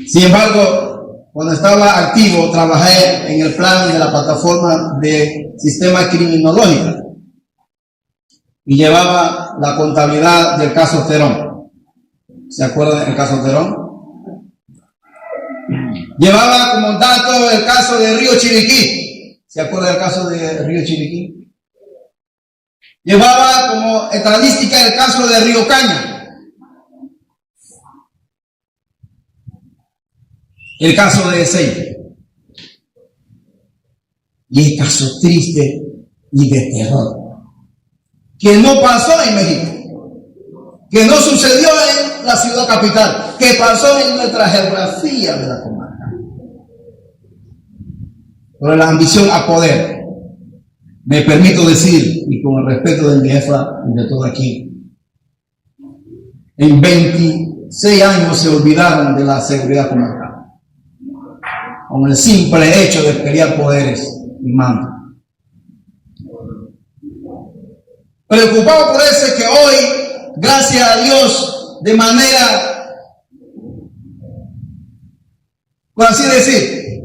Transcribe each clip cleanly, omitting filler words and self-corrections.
Sin embargo, cuando estaba activo, trabajé en el plan de la plataforma de sistema criminológico y llevaba la contabilidad del caso Terón. ¿Se acuerdan del caso Terón? Llevaba como dato el caso de Río Chiriquí. ¿Se acuerdan del caso de Río Chiriquí? Llevaba como estadística el caso de Río Caña. El caso de Ezeiza. Y el caso triste y de terror, que no pasó en México, que no sucedió en la ciudad capital, que pasó en nuestra geografía de la comarca. Por la ambición a poder, me permito decir, y con el respeto de mi jefa y de todo aquí, en 26 años se olvidaron de la seguridad comarcal, con el simple hecho de pelear poderes y mando. Preocupado por eso es que hoy, gracias a Dios, de manera, por así decir,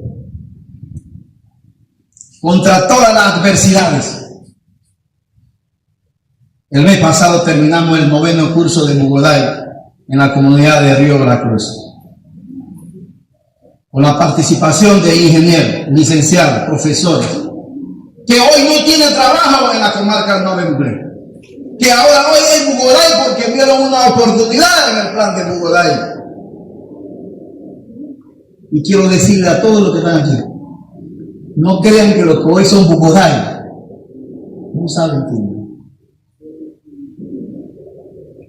contra todas las adversidades, el mes pasado terminamos el 9º curso de Bugoday en la comunidad de Río Veracruz, con la participación de ingenieros, licenciados, profesores, que hoy no tienen trabajo en la comarca del Nuevo Empleo, que ahora hoy es Bugoday porque vieron una oportunidad en el plan de Bugoday. Y quiero decirle a todos los que están aquí, no crean que los que hoy son Bugoday no saben quién.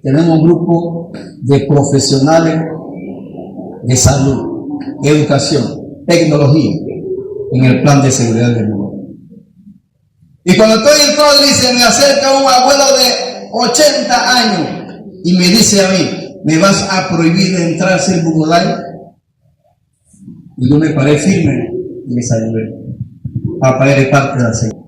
Tenemos un grupo de profesionales de salud, educación, tecnología en el plan de seguridad del mundo. Y cuando estoy en todo, dice, me acerca un abuelo de 80 años y me dice a mí, ¿me vas a prohibir de entrar sin Bugoday? Y yo me paré firme y me saludé. Papá, eres parte de la seguridad.